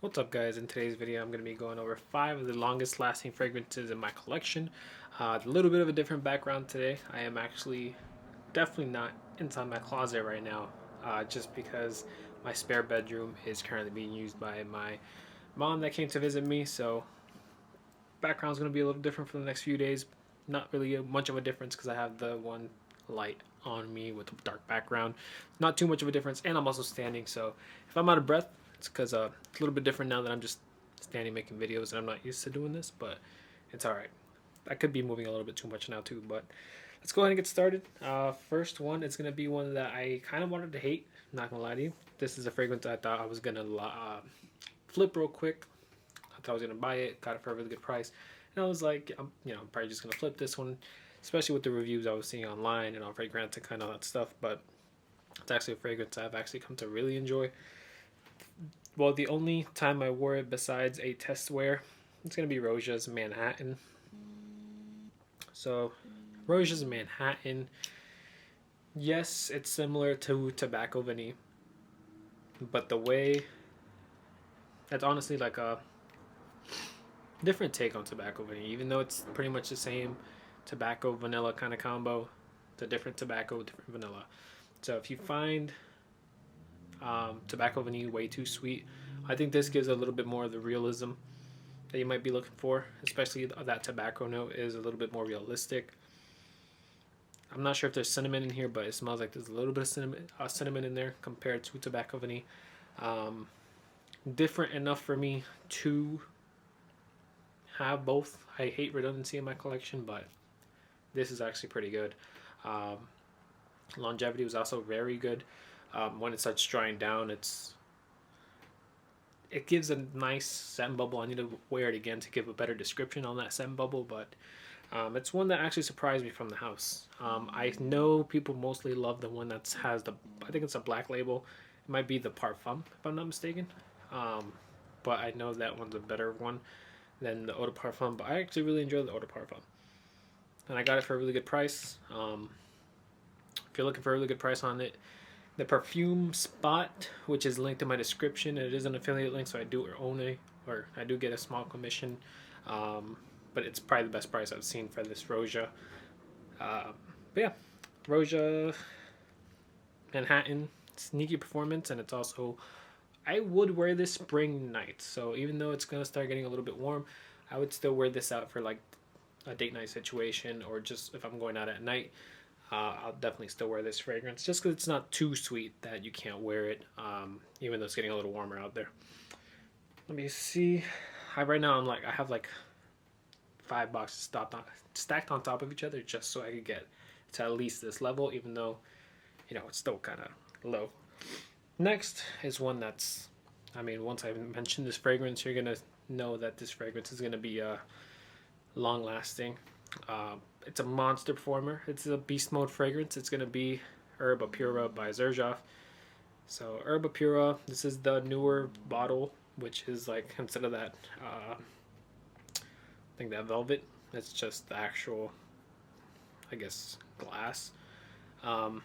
What's up, guys? In today's video I'm going to be going over 5 of the longest lasting fragrances in my collection. A little bit of a different background today. I am actually definitely not inside my closet right now, just because my spare bedroom is currently being used by my mom that came to visit me. So background's going to be a little different for the next few days. Not really much of a difference because I have the one light on me with a dark background. Not too much of a difference, and I'm also standing, so if I'm out of breath, it's because it's a little bit different now that I'm just standing making videos and I'm not used to doing this, but it's alright. I could be moving a little bit too much now too, but let's go ahead and get started. First one, it's going to be one that I kind of wanted to hate, not going to lie to you. This is a fragrance I thought I was going to flip real quick. I thought I was going to buy it, got it for a really good price, and I was like, I'm probably just going to flip this one, especially with the reviews I was seeing online and on Fragrance and kind of that stuff. But it's actually a fragrance I've actually come to really enjoy. Well, the only time I wore it besides a test wear, it's going to be Roja's Manhattan. So, Roja's Manhattan, yes, it's similar to Tobacco Vanille, but the way, that's honestly like a different take on Tobacco Vanille, even though it's pretty much the same tobacco vanilla kind of combo. It's a different tobacco, different vanilla. So if you find tobacco vanilla way too sweet, I think this gives a little bit more of the realism that you might be looking for, especially that tobacco note is a little bit more realistic. I'm not sure if there's cinnamon in here, but it smells like there's a little bit of cinnamon in there compared to tobacco vanilla. Different enough for me to have both. I hate redundancy in my collection, but this is actually pretty good. Longevity was also very good. When it starts drying down, it gives a nice scent bubble. I need to wear it again to give a better description on that scent bubble, but it's one that actually surprised me from the house. I know people mostly love the one that has I think it's a black label. It might be the Parfum, if I'm not mistaken. But I know that one's a better one than the Eau de Parfum, but I actually really enjoy the Eau de Parfum. And I got it for a really good price. If you're looking for a really good price on it, the Perfume spot, which is linked in my description, it is an affiliate link, so I do I do get a small commission, but it's probably the best price I've seen for this Roja. But yeah, Roja Manhattan, sneaky performance, and it's also, I would wear this spring night. So even though it's gonna start getting a little bit warm, I would still wear this out for like a date night situation, or just if I'm going out at night. I'll definitely still wear this fragrance just because it's not too sweet that you can't wear it, even though it's getting a little warmer out there. Let me see. Right now I have like 5 boxes stacked on top of each other just so I could get to at least this level, even though it's still kind of low. Next is one that's, once I mention this fragrance, you're gonna know that this fragrance is gonna be long lasting. It's a monster performer. It's a beast mode fragrance. It's going to be Herba Pura by Xerjoff. So Herba Pura, this is the newer bottle, which is like, instead of that, I think that velvet, it's just the actual, I guess, glass. Haven't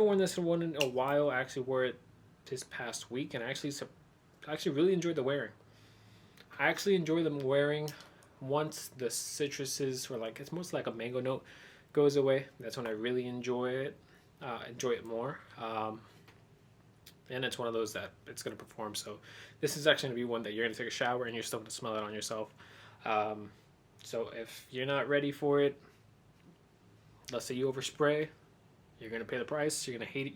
worn this one in a while. I actually wore it this past week, and I actually really enjoyed the wearing. I actually enjoy them wearing once the citruses, or like, it's mostly like a mango note, goes away. That's when I really enjoy it more. And it's one of those that it's going to perform. So this is actually going to be one that you're going to take a shower and you're still going to smell it on yourself. So if you're not ready for it, let's say you overspray, you're going to pay the price. You're going to hate it.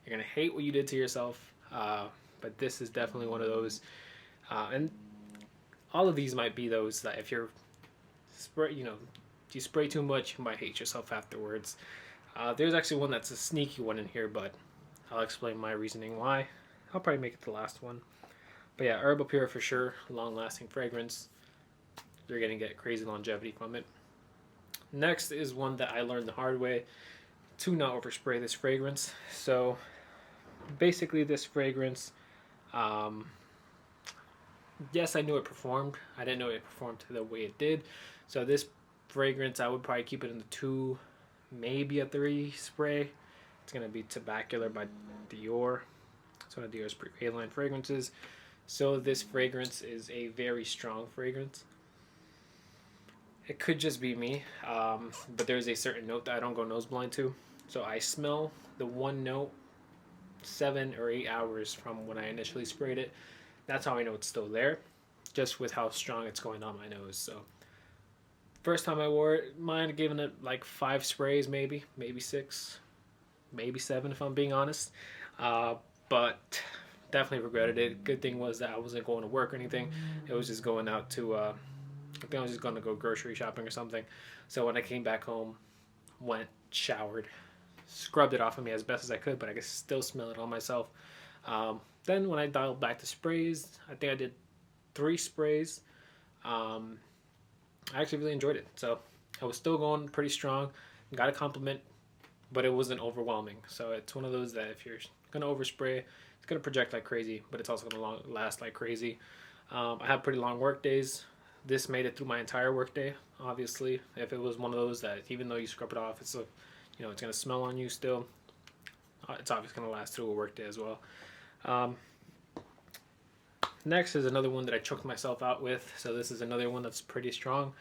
You're going to hate what you did to yourself. But this is definitely one of those. And all of these might be those that if you spray too much, you might hate yourself afterwards. There's actually one that's a sneaky one in here, but I'll explain my reasoning why. I'll probably make it the last one. But yeah, Herba Pura for sure, long-lasting fragrance. You're gonna get crazy longevity from it. Next is one that I learned the hard way to not overspray this fragrance. So basically, this fragrance, yes, I knew it performed. I didn't know it performed the way it did. So this fragrance, I would probably keep it in the 2, maybe a 3 spray. It's going to be Tobacolor by Dior. It's one of Dior's prevalent fragrances. So this fragrance is a very strong fragrance. It could just be me, but there's a certain note that I don't go nose blind to. So I smell the one note 7 or 8 hours from when I initially sprayed it. That's how I know it's still there, just with how strong it's going on my nose. So first time I wore it, mine giving it like 5 sprays, maybe 6, maybe 7 if I'm being honest. But definitely regretted it. Good thing was that I wasn't going to work or anything. It was just going out to, I think I was just going to go grocery shopping or something. So when I came back home, went, showered, scrubbed it off of me as best as I could, but I could still smell it on myself. Then when I dialed back to sprays, I think I did 3 sprays. I actually really enjoyed it. So I was still going pretty strong. Got a compliment, but it wasn't overwhelming. So it's one of those that if you're going to overspray, it's going to project like crazy, but it's also going to last like crazy. I have pretty long work days. This made it through my entire work day, obviously. If it was one of those that even though you scrub it off, it's a, it's going to smell on you still. It's obviously going to last through a work day as well. Next is another one that I choked myself out with. So this is another one that's pretty strong.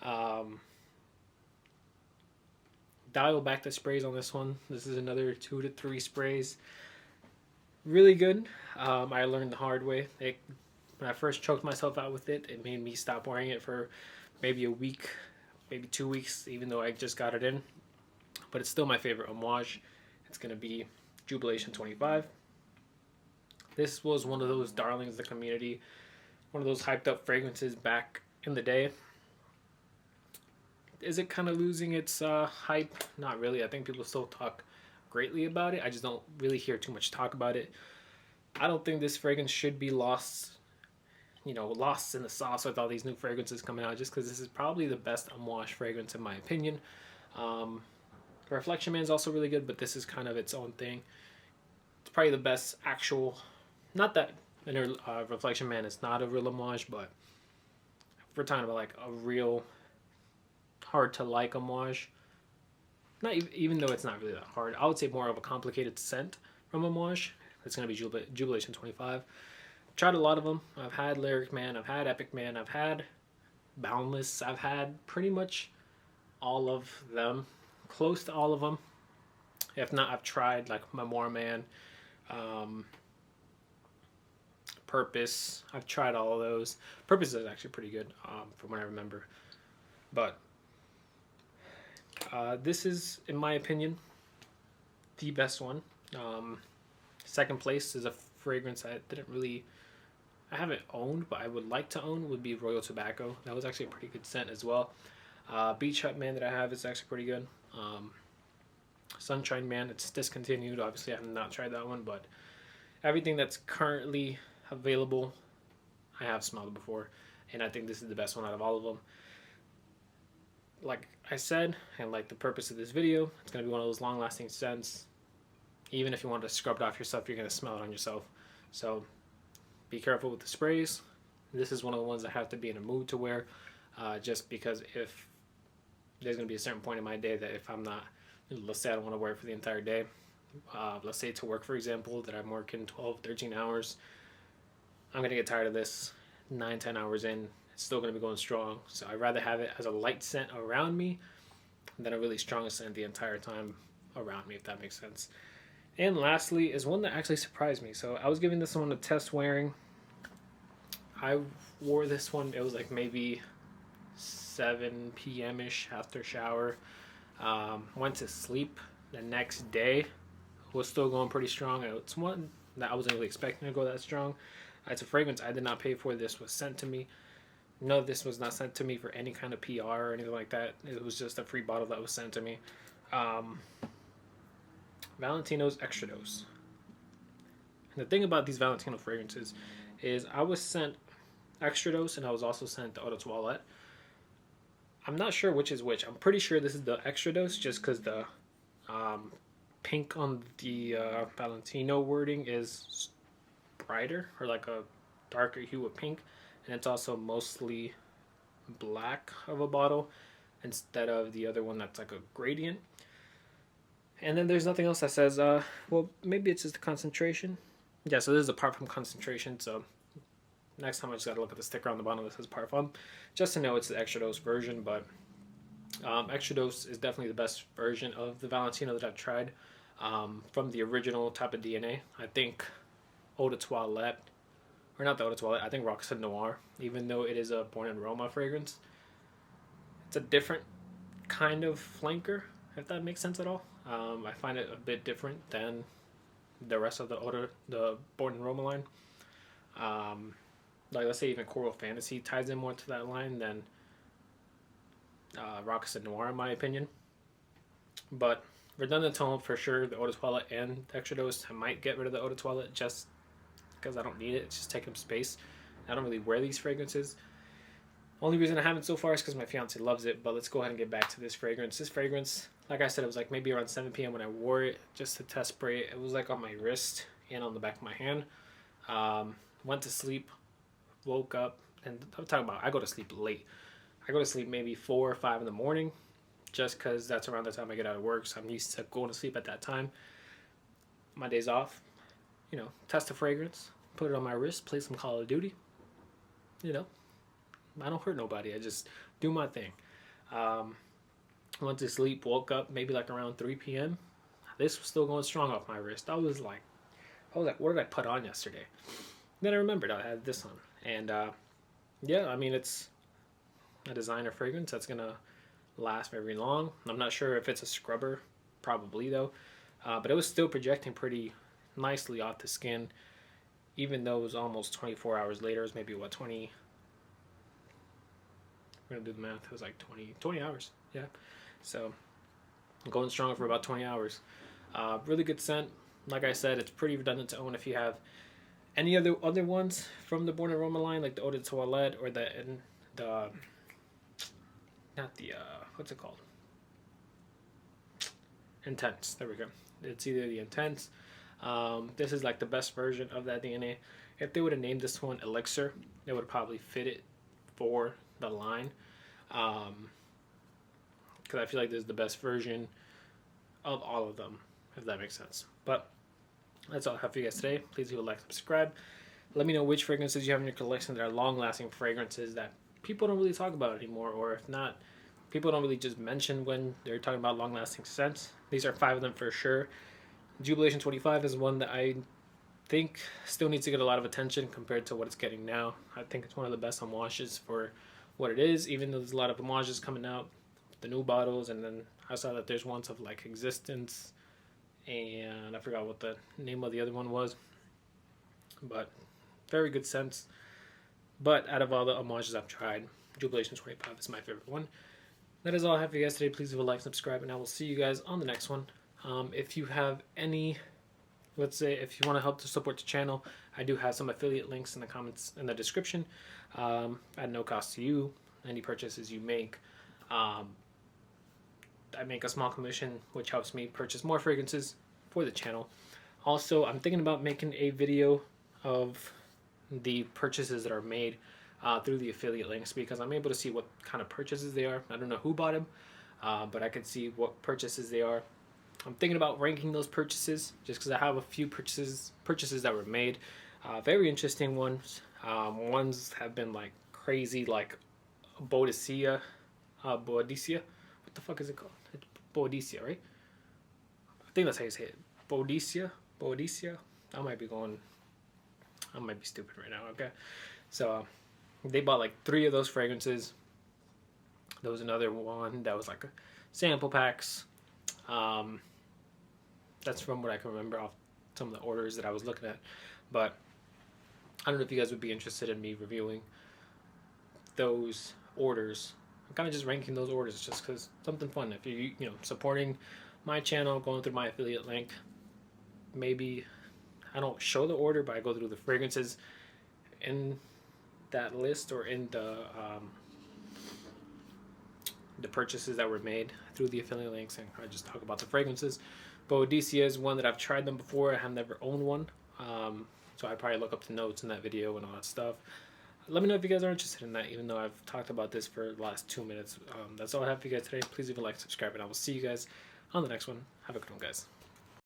Dial back the sprays on this one. This is another 2 to 3 sprays. Really good. I learned the hard way. When I first choked myself out with it, it made me stop wearing it for maybe a week, maybe 2 weeks, even though I just got it in. But it's still my favorite Amouage. It's going to be Jubilation 25. This was one of those darlings of the community, one of those hyped up fragrances back in the day. Is it kind of losing its hype? Not really. I think people still talk greatly about it. I just don't really hear too much talk about it. I don't think this fragrance should be lost in the sauce with all these new fragrances coming out, just because this is probably the best Amouage fragrance in my opinion. Reflection Man is also really good, but this is kind of its own thing. It's probably the best actual, not that Reflection Man is not a real Amouage, but if we're talking about like a real hard to like Amouage, not even though it's not really that hard, I would say more of a complicated scent from Amouage. It's going to be Jubilation 25. Tried a lot of them. I've had Lyric Man, I've had Epic Man, I've had Boundless, I've had pretty much all of them, close to all of them. If not, I've tried like Memoir Man, Purpose. I've tried all of those. Purpose is actually pretty good from what I remember. But this is, in my opinion, the best one. Second place is a fragrance I haven't owned, but I would like to own, would be Royal Tobacco. That was actually a pretty good scent as well. Beach Hut Man that I have is actually pretty good. Sunshine Man, it's discontinued. Obviously, I have not tried that one, but everything that's currently available, I have smelled before, and I think this is the best one out of all of them. Like I said, and like the purpose of this video, it's going to be one of those long-lasting scents. Even if you want to scrub it off yourself, you're going to smell it on yourself. So be careful with the sprays. This is one of the ones I have to be in a mood to wear, just because if there's going to be a certain point in my day that if I'm not, let's say I don't want to wear it for the entire day, let's say to work for example, that I'm working 12, 13 hours, I'm going to get tired of this 9, 10 hours in. It's still going to be going strong. So I'd rather have it as a light scent around me than a really strong scent the entire time around me, if that makes sense. And lastly is one that actually surprised me. So I was giving this one a test wearing. I wore this one, it was like maybe 7 p.m.-ish after shower. Went to sleep the next day. Was still going pretty strong. It's one that I wasn't really expecting to go that strong. It's a fragrance I did not pay for. This was sent to me. No, this was not sent to me for any kind of PR or anything like that. It was just a free bottle that was sent to me. Valentino's Extra Dose. And the thing about these Valentino fragrances is I was sent Extra Dose and I was also sent the Eau de Toilette. I'm not sure which is which. I'm pretty sure this is the Extra Dose just because the pink on the Valentino wording is brighter, or like a darker hue of pink, and it's also mostly black of a bottle instead of the other one that's like a gradient. And then there's nothing else that says well, maybe it's just the concentration. Yeah, so this is apart from concentration, so Next time I just gotta look at the sticker on the bottom that says Parfum, just to know it's the extra dose version. But extra dose is definitely the best version of the Valentino that I've tried. From the original type of DNA, I think Eau de Toilette, or not the Eau de Toilette, I think Rock Noir, even though it is a Born in Roma fragrance, it's a different kind of flanker, if that makes sense at all. I find it a bit different than the rest of the Born in Roma line. Like, let's say even Coral Fantasy ties in more to that line than Rock Noir, in my opinion. But redundant tone for sure, the Eau de Toilette and Extra Dose. I might get rid of the Eau de Toilette just because I don't need it. It's just taking up space. I don't really wear these fragrances. Only reason I haven't so far is because my fiance loves it. But let's go ahead and get back to this fragrance. This fragrance, like I said, it was like maybe around 7 p.m. when I wore it just to test spray it. It was like on my wrist and on the back of my hand. Went to sleep, woke up, and I'm talking about I go to sleep late. I go to sleep maybe 4 or 5 in the morning, just because that's around the time I get out of work. So I'm used to going to sleep at that time. My days off, you know, test the fragrance, put it on my wrist, play some Call of Duty. You know, I don't hurt nobody. I just do my thing. Went to sleep, woke up maybe like around 3 p.m. This was still going strong off my wrist. I was like, what did I put on yesterday? Then I remembered I had this on. And yeah, I mean, it's a designer fragrance that's going to last very long. I'm not sure if it's a scrubber, probably though. But it was still projecting pretty nicely off the skin, even though it was almost 24 hours later. It was maybe, what, 20... We're going to do the math. It was like 20 hours. Yeah. So, going strong for about 20 hours. Really good scent. Like I said, it's pretty redundant to own if you have any other ones from the Born in Roma line, like the Eau de Toilette or what's it called? Intense. There we go. It's either the Intense. This is like the best version of that DNA. If they would have named this one Elixir, they would probably fit it for the line. Because I feel like this is the best version of all of them, if that makes sense. But that's all I have for you guys today. Please leave a like, subscribe. Let me know which fragrances you have in your collection that are long-lasting fragrances that people don't really talk about anymore, or if not, people don't really just mention when they're talking about long-lasting scents. These are 5 of them for sure. Jubilation 25 is one that I think still needs to get a lot of attention compared to what it's getting now. I think it's one of the best Amouages for what it is, even though there's a lot of Amouages coming out, the new bottles, and then I saw that there's ones of like Existence, and I forgot what the name of the other one was, but very good scents. But out of all the Amouages I've tried, Jubilation 25 is my favorite one. That is all I have for you guys today. Please leave a like, subscribe, and I will see you guys on the next one. If you have any, let's say, if you want to help to support the channel, I do have some affiliate links in the comments, in the description, at no cost to you. Any purchases you make, I make a small commission, which helps me purchase more fragrances for the channel. Also, I'm thinking about making a video of the purchases that are made through the affiliate links, because I'm able to see what kind of purchases they are. I don't know who bought them, but I can see what purchases they are. I'm thinking about ranking those purchases, just because I have a few purchases that were made. Very interesting ones. Ones have been like crazy, like Boadicea. What the fuck is it called? It's Boadicea, right? I think that's how you say it. Boadicea. I might be stupid right now. Okay, so they bought like 3 of those fragrances. There was another one that was like a sample packs. That's from what I can remember off some of the orders that I was looking at. But I don't know if you guys would be interested in me reviewing those orders. I'm kind of just ranking those orders just because something fun. If you supporting my channel, going through my affiliate link, maybe I don't show the order, but I go through the fragrances in that list, or in the purchases that were made through the affiliate links, and I just talk about the fragrances. Boadicea is one that I've tried them before. I have never owned one, so I probably look up the notes in that video and all that stuff. Let me know if you guys are interested in that, even though I've talked about this for the last 2 minutes. That's all I have for you guys today. Please leave a like, subscribe, and I will see you guys on the next one. Have a good one, guys.